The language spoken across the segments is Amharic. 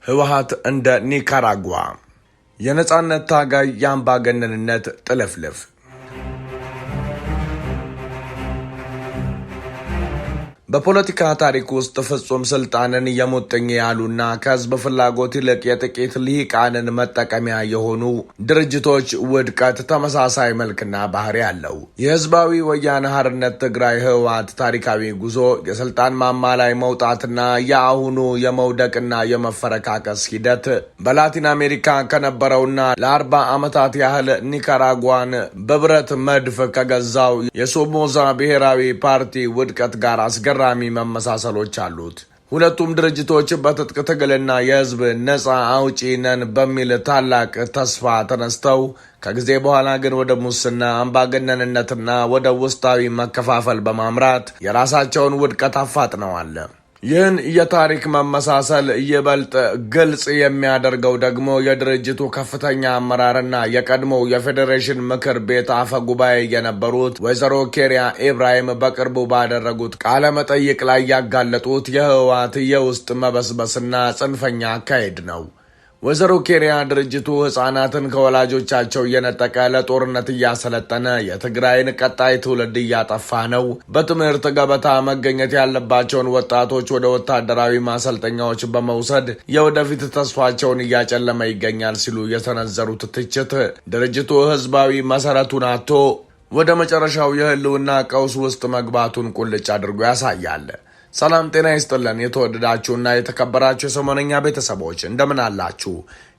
ህወሓት እንደ ኒካራጓ የነጻነት ታጋይ የአምባገነንነት ጥልፍልፍ በፖለቲካ ታሪክ ውስጥ ፍጹም ስልጣንን የሙጥኝ ያሉና ከህዝብ ፍላጎት ይልቅ የጥቂት ልሂቃንን መጠቀሚያ የሆኑ ድርጅቶች ውድቀት ተመሳሳይ መልክና ባህሪ አለው። የህዝባዊ ወያነ ሓርነት ትግራይ ህወሓት ታሪካዊ ጉዞ የስልጣን ማማ ላይ መውጣትና የአሁኑ የመውደቅና የመፈረካከስ ሂደት በላቲን አሜሪካ ከነበረውና ለ40 ዓመታት ያህል ኒካራጓን በብረት መድፍ ከገዛው የሶሞዛ ብሔራዊ ፓርቲ ውድቀት ጋር አስገራሚ መመሳሰሎች አሉት። ሁለቱም ድርጅቶች በትጥቅ ትግልና የህዝብ ነጻ አውጪ ነን በሚል ታላቅ ተስፋ ተነስተው ከጊዜ በኋላ ግን ወደ ሙስና፣ አምባገነንነትና ወደ ውስጣዊ መከፋፈል በማምራት የራሳቸውን ውድቀት አፋጥነዋል። ይህን የታሪክ መመሳሰል ይበልጥ ግልጽ የሚያደርገው ደግሞ የድርጅቱ ከፍተኛ አመራርና የቀድሞው የፌዴሬሽን ምክር ቤት አፈ ጉባኤ የነበሩት ወይዘሮ ኬሪያ ኢብራሂም በቅርቡ ባደረጉት ቃለ መጠይቅ ላይ ያጋለጡት የህወሓት የውስጥ መበስበስና ጽንፈኛ አካሄድ ነው። ወይዘሮ ኬሪያ ድርጅቱ ህጻናትን ከወላጆቻቸው እየነጠቀ ለጦርነት እያሰለጠነ የትግራይን ቀጣይ ትውልድ እያጠፋ ነው፣ በትምህርት ገበታ መገኘት ያለባቸውን ወጣቶች ወደ ወታደራዊ ማሰልጠኛዎች በመውሰድ የወደፊት ተስፋቸውን እያጨለመ ይገኛል ሲሉ የሰነዘሩት ትችት ድርጅቱ ህዝባዊ መሰረቱን አጥቶ ወደ መጨረሻው የህልውና ቀውስ ውስጥ መግባቱን ቁልጭ አድርጎ ያሳያል። ሰላም ጤና ይስጥልን። የተወደዳችሁና የተከበራችሁ የሰሞነኛ ቤተሰቦች እንደምን አላችሁ?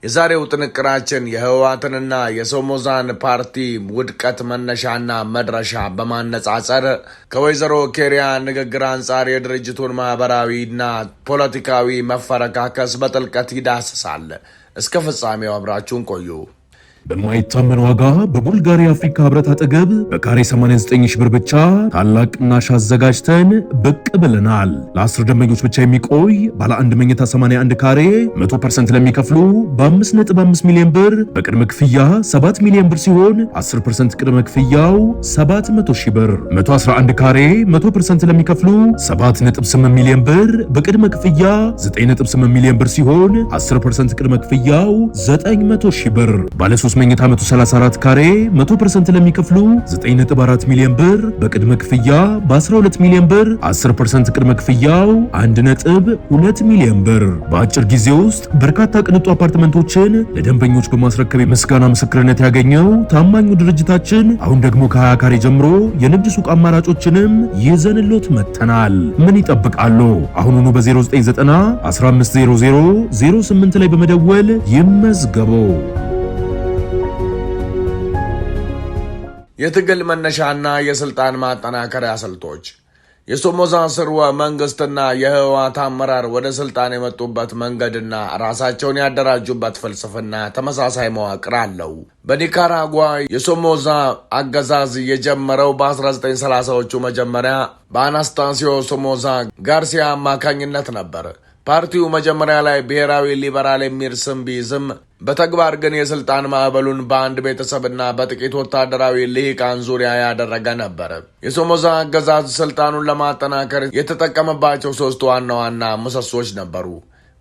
የዛሬው ጥንቅራችን የህወሓትንና የሶሞዛን ፓርቲ ውድቀት መነሻና መድረሻ በማነጻጸር ከወይዘሮ ኬሪያ ንግግር አንጻር የድርጅቱን ማህበራዊና ፖለቲካዊ መፈረካከስ በጥልቀት ይዳስሳል። እስከ ፍጻሜው አብራችሁን ቆዩ። በማይታመን ዋጋ በቡልጋሪያ አፍሪካ ህብረት አጠገብ በካሬ 89 ሺህ ብር ብቻ ታላቅ ቅናሽ አዘጋጅተን ብቅ ብለናል። ለ10 ደንበኞች ብቻ የሚቆይ ባለ 1 መኝታ 81 ካሬ 100% ለሚከፍሉ በ5.5 ሚሊዮን ብር በቅድመ ክፍያ 7 ሚሊዮን ብር ሲሆን 10% ቅድመ ክፍያው 700 ሺህ ብር፣ 111 ካሬ 100% ለሚከፍሉ 7.8 ሚሊዮን ብር በቅድመ ክፍያ 9.8 ሚሊዮን ብር ሲሆን 10% ቅድመ ክፍያው 900 ሺህ ብር፣ ባለ 3 መኝታ 134 ካሬ 100% ለሚከፍሉ 9.4 ሚሊዮን ብር በቅድመ ክፍያ በ12 ሚሊዮን ብር 10% ቅድመ ክፍያው 1.2 ሚሊዮን ብር። በአጭር ጊዜ ውስጥ በርካታ ቅንጡ አፓርትመንቶችን ለደንበኞች በማስረከብ የምስጋና ምስክርነት ያገኘው ታማኙ ድርጅታችን አሁን ደግሞ ከ20 ካሬ ጀምሮ የንግድ ሱቅ አማራጮችንም ይዘንሎት መጥተናል። ምን ይጠብቃሉ? አሁኑኑ በ0990 1500 08 ላይ በመደወል ይመዝገቡ። የትግል መነሻና የስልጣን ማጠናከሪያ ስልቶች። የሶሞዛ ስርወ መንግስትና የህወሓት አመራር ወደ ስልጣን የመጡበት መንገድና ራሳቸውን ያደራጁበት ፍልስፍና ተመሳሳይ መዋቅር አለው። በኒካራጓ የሶሞዛ አገዛዝ የጀመረው በ1930ዎቹ መጀመሪያ በአናስታሲዮ ሶሞዛ ጋርሲያ አማካኝነት ነበር። ፓርቲው መጀመሪያ ላይ ብሔራዊ ሊበራል የሚል ስም ቢይዝም በተግባር ግን የስልጣን ማዕበሉን በአንድ ቤተሰብና በጥቂት ወታደራዊ ልሂቃን ዙሪያ ያደረገ ነበር። የሶሞዛ አገዛዝ ስልጣኑን ለማጠናከር የተጠቀመባቸው 3 ዋና ዋና ምሰሶች ነበሩ።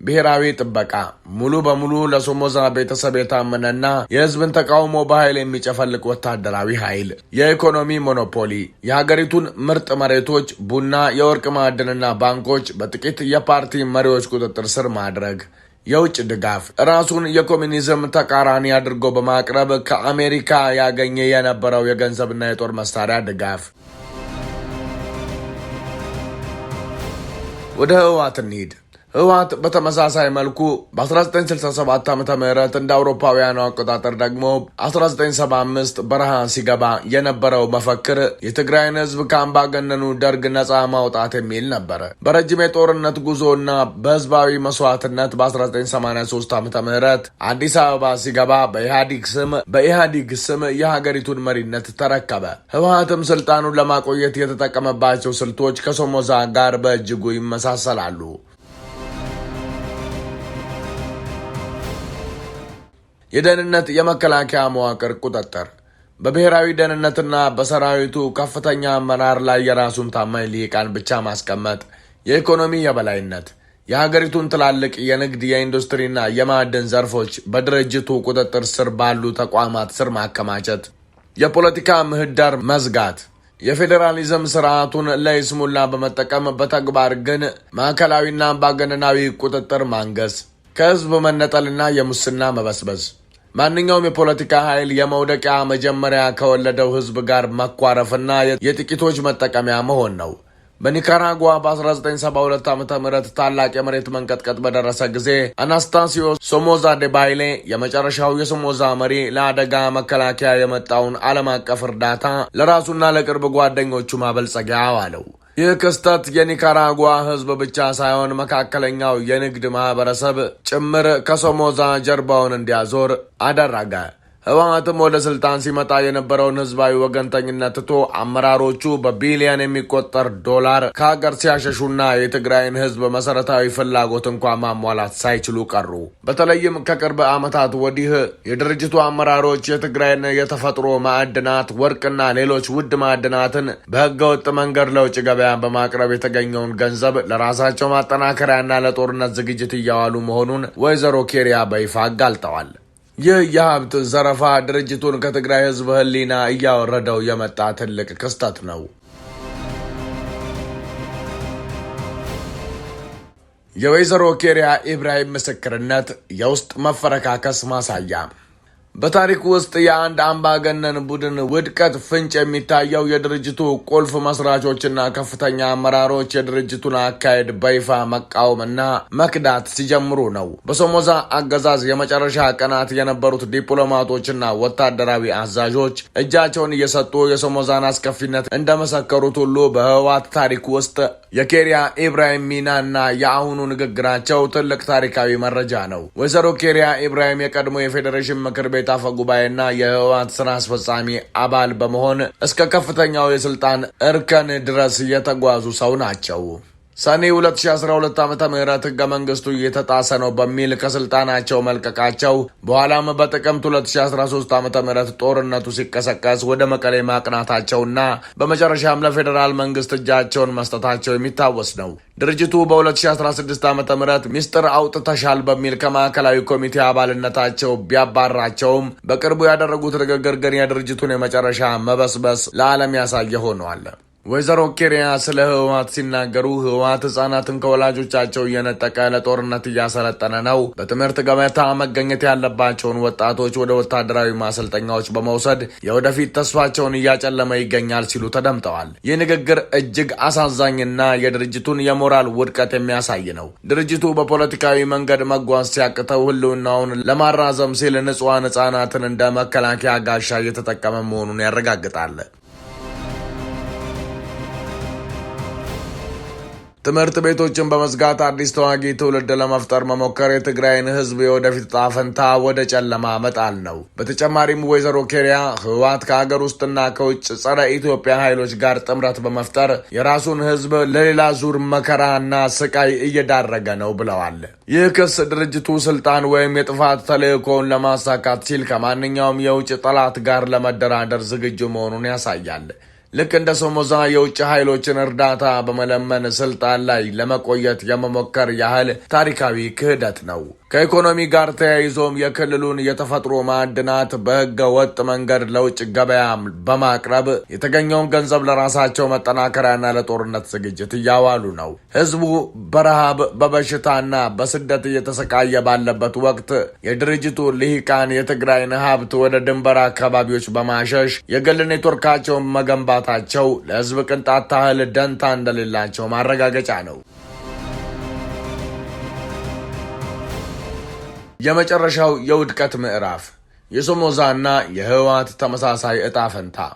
ብሔራዊ ጥበቃ፣ ሙሉ በሙሉ ለሶሞዛ ቤተሰብ የታመነና የህዝብን ተቃውሞ በኃይል የሚጨፈልቅ ወታደራዊ ኃይል፣ የኢኮኖሚ ሞኖፖሊ፣ የሀገሪቱን ምርጥ መሬቶች፣ ቡና፣ የወርቅ ማዕድንና ባንኮች በጥቂት የፓርቲ መሪዎች ቁጥጥር ስር ማድረግ፣ የውጭ ድጋፍ፣ ራሱን የኮሚኒዝም ተቃራኒ አድርጎ በማቅረብ ከአሜሪካ ያገኘ የነበረው የገንዘብና የጦር መሳሪያ ድጋፍ። ወደ ህወሓት እንሂድ። ህወሓት በተመሳሳይ መልኩ በ1967 ዓ.ም እንደ አውሮፓውያኑ አቆጣጠር ደግሞ 1975 በረሃ ሲገባ የነበረው መፈክር የትግራይን ህዝብ ከአምባገነኑ ደርግ ነፃ ማውጣት የሚል ነበር። በረጅም የጦርነት ጉዞና በህዝባዊ መስዋዕትነት በ1983 ዓ.ም አዲስ አበባ ሲገባ በኢህአዲግ ስም የሀገሪቱን መሪነት ተረከበ። ህወሓትም ስልጣኑን ለማቆየት የተጠቀመባቸው ስልቶች ከሶሞዛ ጋር በእጅጉ ይመሳሰላሉ። የደህንነት የመከላከያ መዋቅር ቁጥጥር በብሔራዊ ደህንነትና በሰራዊቱ ከፍተኛ አመራር ላይ የራሱን ታማኝ ልሂቃን ብቻ ማስቀመጥ፣ የኢኮኖሚ የበላይነት፣ የሀገሪቱን ትላልቅ የንግድ የኢንዱስትሪና የማዕድን ዘርፎች በድርጅቱ ቁጥጥር ስር ባሉ ተቋማት ስር ማከማቸት፣ የፖለቲካ ምህዳር መዝጋት፣ የፌዴራሊዝም ስርዓቱን ለይስሙላ በመጠቀም በተግባር ግን ማዕከላዊና አምባገነናዊ ቁጥጥር ማንገስ፣ ከህዝብ መነጠልና የሙስና መበስበስ፣ ማንኛውም የፖለቲካ ኃይል የመውደቂያ መጀመሪያ ከወለደው ህዝብ ጋር መኳረፍና የጥቂቶች መጠቀሚያ መሆን ነው። በኒካራጓ በ1972 ዓ.ም ታላቅ የመሬት መንቀጥቀጥ በደረሰ ጊዜ አናስታሲዮ ሶሞዛ ዴባይሌ የመጨረሻው የሶሞዛ መሪ ለአደጋ መከላከያ የመጣውን ዓለም አቀፍ እርዳታ ለራሱና ለቅርብ ጓደኞቹ ማበልጸጊያ አዋለው። ይህ ክስተት የኒካራጓ ህዝብ ብቻ ሳይሆን መካከለኛው የንግድ ማህበረሰብ ጭምር ከሶሞዛ ጀርባውን እንዲያዞር አደረገ። ህወሓትም ወደ ስልጣን ሲመጣ የነበረውን ህዝባዊ ወገንተኝነት ትቶ አመራሮቹ በቢሊዮን የሚቆጠር ዶላር ከሀገር ሲያሸሹና የትግራይን ህዝብ መሰረታዊ ፍላጎት እንኳን ማሟላት ሳይችሉ ቀሩ። በተለይም ከቅርብ ዓመታት ወዲህ የድርጅቱ አመራሮች የትግራይን የተፈጥሮ ማዕድናት፣ ወርቅና ሌሎች ውድ ማዕድናትን በህገወጥ መንገድ ለውጭ ገበያ በማቅረብ የተገኘውን ገንዘብ ለራሳቸው ማጠናከሪያና ለጦርነት ዝግጅት እያዋሉ መሆኑን ወይዘሮ ኬሪያ በይፋ አጋልጠዋል። ይህ የሀብት ዘረፋ ድርጅቱን ከትግራይ ህዝብ ህሊና እያወረደው የመጣ ትልቅ ክስተት ነው። የወይዘሮ ኬሪያ ኢብራሂም ምስክርነት የውስጥ መፈረካከስ ማሳያ። በታሪክ ውስጥ የአንድ አምባገነን ቡድን ውድቀት ፍንጭ የሚታየው የድርጅቱ ቁልፍ መስራቾችና ከፍተኛ አመራሮች የድርጅቱን አካሄድ በይፋ መቃወምና መክዳት ሲጀምሩ ነው። በሶሞዛ አገዛዝ የመጨረሻ ቀናት የነበሩት ዲፕሎማቶችና ወታደራዊ አዛዦች እጃቸውን እየሰጡ የሶሞዛን አስከፊነት እንደመሰከሩት ሁሉ በህወሓት ታሪክ ውስጥ የኬሪያ ኢብራሂም ሚናና የአሁኑ ንግግራቸው ትልቅ ታሪካዊ መረጃ ነው። ወይዘሮ ኬሪያ ኢብራሂም የቀድሞ የፌዴሬሽን ምክር ቤት አፈ ጉባኤና የህወሓት ስራ አስፈጻሚ አባል በመሆን እስከ ከፍተኛው የስልጣን እርከን ድረስ የተጓዙ ሰው ናቸው። ሰኔ 2012 ዓ.ም ህገ መንግስቱ እየተጣሰ ነው በሚል ከስልጣናቸው መልቀቃቸው፣ በኋላም በጥቅምት 2013 ዓ.ም ጦርነቱ ሲቀሰቀስ ወደ መቀሌ ማቅናታቸውና በመጨረሻም ለፌዴራል መንግስት እጃቸውን መስጠታቸው የሚታወስ ነው። ድርጅቱ በ2016 ዓ.ም ሚስጥር አውጥተሻል በሚል ከማዕከላዊ ኮሚቴ አባልነታቸው ቢያባራቸውም በቅርቡ ያደረጉት ንግግር ግን የድርጅቱን የመጨረሻ መበስበስ ለዓለም ያሳየ ሆኗል። ወይዘሮ ኬሪያ ስለ ህወሓት ሲናገሩ ህወሓት ህጻናትን ከወላጆቻቸው እየነጠቀ ለጦርነት እያሰለጠነ ነው፣ በትምህርት ገበታ መገኘት ያለባቸውን ወጣቶች ወደ ወታደራዊ ማሰልጠኛዎች በመውሰድ የወደፊት ተስፋቸውን እያጨለመ ይገኛል ሲሉ ተደምጠዋል። ይህ ንግግር እጅግ አሳዛኝና የድርጅቱን የሞራል ውድቀት የሚያሳይ ነው። ድርጅቱ በፖለቲካዊ መንገድ መጓዝ ሲያቅተው ህልውናውን ለማራዘም ሲል ንጹሐን ህጻናትን እንደ መከላከያ ጋሻ እየተጠቀመ መሆኑን ያረጋግጣል። ትምህርት ቤቶችን በመዝጋት አዲስ ተዋጊ ትውልድ ለመፍጠር መሞከር የትግራይን ህዝብ የወደፊት ዕጣ ፈንታ ወደ ጨለማ መጣል ነው። በተጨማሪም ወይዘሮ ኬሪያ ህወሓት ከሀገር ውስጥና ከውጭ ጸረ ኢትዮጵያ ኃይሎች ጋር ጥምረት በመፍጠር የራሱን ህዝብ ለሌላ ዙር መከራና ስቃይ እየዳረገ ነው ብለዋል። ይህ ክስ ድርጅቱ ስልጣን ወይም የጥፋት ተልዕኮውን ለማሳካት ሲል ከማንኛውም የውጭ ጠላት ጋር ለመደራደር ዝግጁ መሆኑን ያሳያል። ልክ እንደ ሶሞዛ የውጭ ኃይሎችን እርዳታ በመለመን ስልጣን ላይ ለመቆየት የመሞከር ያህል ታሪካዊ ክህደት ነው። ከኢኮኖሚ ጋር ተያይዞም የክልሉን የተፈጥሮ ማዕድናት በህገ ወጥ መንገድ ለውጭ ገበያ በማቅረብ የተገኘውን ገንዘብ ለራሳቸው መጠናከሪያና ለጦርነት ዝግጅት እያዋሉ ነው። ህዝቡ በረሃብ በበሽታና በስደት እየተሰቃየ ባለበት ወቅት የድርጅቱ ልሂቃን የትግራይን ሀብት ወደ ድንበር አካባቢዎች በማሸሽ የግል ኔትወርካቸውን መገንባታቸው ለህዝብ ቅንጣት ታህል ደንታ እንደሌላቸው ማረጋገጫ ነው። የመጨረሻው የውድቀት ምዕራፍ የሶሞዛና የህወሓት ተመሳሳይ ዕጣ ፈንታ።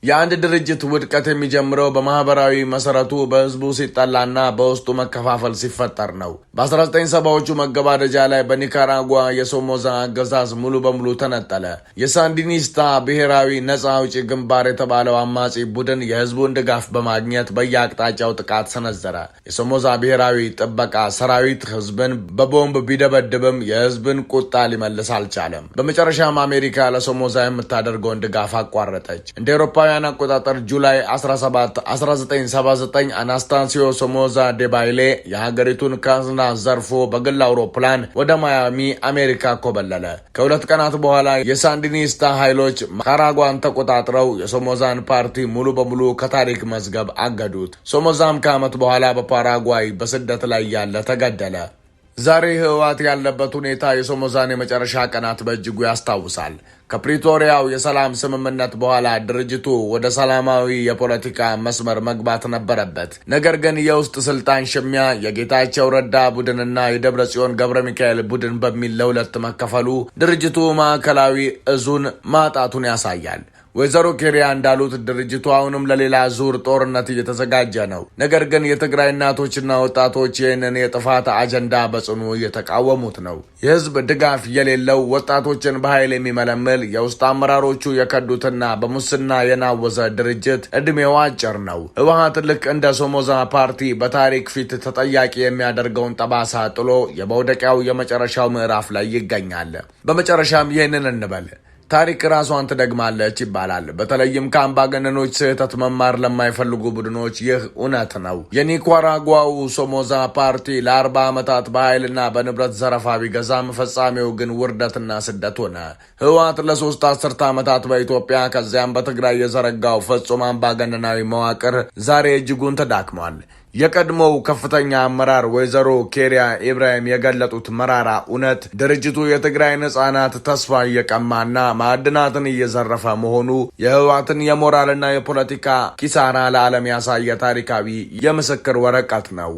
የአንድ ድርጅት ውድቀት የሚጀምረው በማህበራዊ መሰረቱ በህዝቡ ሲጠላና በውስጡ መከፋፈል ሲፈጠር ነው። በ1970ዎቹ መገባደጃ ላይ በኒካራጓ የሶሞዛ አገዛዝ ሙሉ በሙሉ ተነጠለ። የሳንዲኒስታ ብሔራዊ ነጻ አውጪ ግንባር የተባለው አማጺ ቡድን የህዝቡን ድጋፍ በማግኘት በየአቅጣጫው ጥቃት ሰነዘረ። የሶሞዛ ብሔራዊ ጥበቃ ሰራዊት ህዝብን በቦምብ ቢደበድብም የህዝብን ቁጣ ሊመልስ አልቻለም። በመጨረሻም አሜሪካ ለሶሞዛ የምታደርገውን ድጋፍ አቋረጠች። እንደ አውሮፓውያን አውሮፓውያን አቆጣጠር ጁላይ 17 1979 አናስታሲዮ ሶሞዛ ዴባይሌ የሀገሪቱን ካዝና ዘርፎ በግል አውሮፕላን ወደ ማያሚ አሜሪካ ኮበለለ። ከሁለት ቀናት በኋላ የሳንዲኒስታ ኃይሎች ካራጓን ተቆጣጥረው የሶሞዛን ፓርቲ ሙሉ በሙሉ ከታሪክ መዝገብ አገዱት። ሶሞዛም ከዓመት በኋላ በፓራጓይ በስደት ላይ ያለ ተገደለ። ዛሬ ህወሓት ያለበት ሁኔታ የሶሞዛን የመጨረሻ ቀናት በእጅጉ ያስታውሳል። ከፕሪቶሪያው የሰላም ስምምነት በኋላ ድርጅቱ ወደ ሰላማዊ የፖለቲካ መስመር መግባት ነበረበት። ነገር ግን የውስጥ ስልጣን ሽሚያ የጌታቸው ረዳ ቡድንና የደብረጽዮን ገብረ ሚካኤል ቡድን በሚል ለሁለት መከፈሉ ድርጅቱ ማዕከላዊ እዙን ማጣቱን ያሳያል። ወይዘሮ ኬሪያ እንዳሉት ድርጅቱ አሁንም ለሌላ ዙር ጦርነት እየተዘጋጀ ነው። ነገር ግን የትግራይ እናቶችና ወጣቶች ይህንን የጥፋት አጀንዳ በጽኑ እየተቃወሙት ነው። የህዝብ ድጋፍ የሌለው ወጣቶችን በኃይል የሚመለምል የውስጥ አመራሮቹ የከዱትና በሙስና የናወዘ ድርጅት ዕድሜው አጭር ነው። ህወሓት ልክ እንደ ሶሞዛ ፓርቲ በታሪክ ፊት ተጠያቂ የሚያደርገውን ጠባሳ ጥሎ የመውደቂያው የመጨረሻው ምዕራፍ ላይ ይገኛል። በመጨረሻም ይህንን እንበል፣ ታሪክ ራሷን ትደግማለች ይባላል። በተለይም ከአምባገነኖች ስህተት መማር ለማይፈልጉ ቡድኖች ይህ እውነት ነው። የኒካራጓው ሶሞዛ ፓርቲ ለ40 ዓመታት በኃይልና በንብረት ዘረፋ ቢገዛም ፍጻሜው ግን ውርደትና ስደት ሆነ። ህወሓት ለ3 አስርተ ዓመታት በኢትዮጵያ ከዚያም በትግራይ የዘረጋው ፍጹም አምባገነናዊ መዋቅር ዛሬ እጅጉን ተዳክሟል። የቀድሞው ከፍተኛ አመራር ወይዘሮ ኬሪያ ኢብራሂም የገለጡት መራራ እውነት ድርጅቱ የትግራይን ሕፃናት ተስፋ እየቀማና ማዕድናትን እየዘረፈ መሆኑ የህወሓትን የሞራልና የፖለቲካ ኪሳራ ለዓለም ያሳየ ታሪካዊ የምስክር ወረቀት ነው።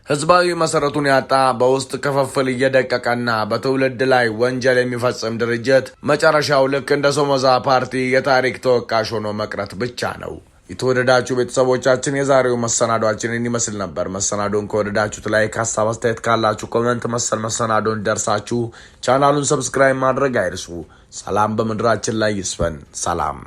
ህዝባዊ መሰረቱን ያጣ በውስጥ ክፍፍል እየደቀቀና በትውልድ ላይ ወንጀል የሚፈጽም ድርጅት መጨረሻው ልክ እንደ ሶሞዛ ፓርቲ የታሪክ ተወቃሽ ሆኖ መቅረት ብቻ ነው። የተወደዳችሁ ቤተሰቦቻችን የዛሬው መሰናዷችንን ይመስል ነበር። መሰናዶን ከወደዳችሁት ላይክ፣ ሀሳብ አስተያየት ካላችሁ ኮሜንት፣ መሰል መሰናዶን ደርሳችሁ ቻናሉን ሰብስክራይብ ማድረግ አይርሱ። ሰላም በምድራችን ላይ ይስፈን። ሰላም።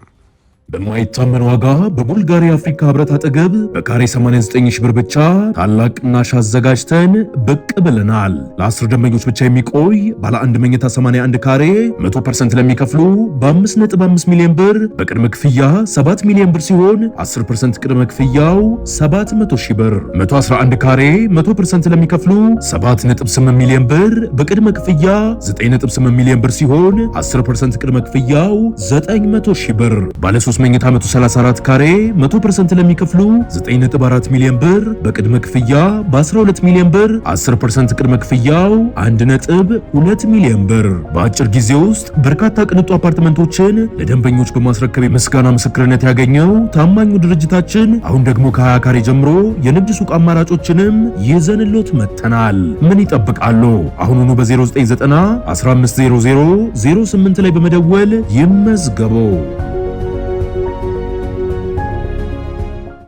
በማይታመን ዋጋ በቡልጋሪያ አፍሪካ ህብረት አጠገብ በካሬ 89 ሺህ ብር ብቻ ታላቅ ቅናሽ አዘጋጅተን ብቅ ብለናል። ለ10 ደንበኞች ብቻ የሚቆይ ባለ 1 መኝታ 81 ካሬ 100% ለሚከፍሉ በ5.5 ሚሊዮን ብር በቅድመ ክፍያ 7 ሚሊዮን ብር ሲሆን 10% ቅድመ ክፍያው 700 ሺህ ብር። 111 ካሬ 100% ለሚከፍሉ 7.8 ሚሊዮን ብር በቅድመ ክፍያ 9.8 ሚሊዮን ብር ሲሆን 10% ቅድመ ክፍያው 900 ሺህ ብር። ባለ 3 መኝታ 134 ካሬ 100% ለሚከፍሉ 9.4 ሚሊዮን ብር በቅድመ ክፍያ በ12 ሚሊዮን ብር 10% ቅድመ ክፍያው 1.2 ሚሊዮን ብር። በአጭር ጊዜ ውስጥ በርካታ ቅንጡ አፓርትመንቶችን ለደንበኞች በማስረከብ የምስጋና ምስክርነት ያገኘው ታማኙ ድርጅታችን አሁን ደግሞ ከ20 ካሬ ጀምሮ የንግድ ሱቅ አማራጮችንም ይዘንሎት መጥተናል። ምን ይጠብቃሉ? አሁኑኑ በ0990 1500 08 ላይ በመደወል ይመዝገቡ።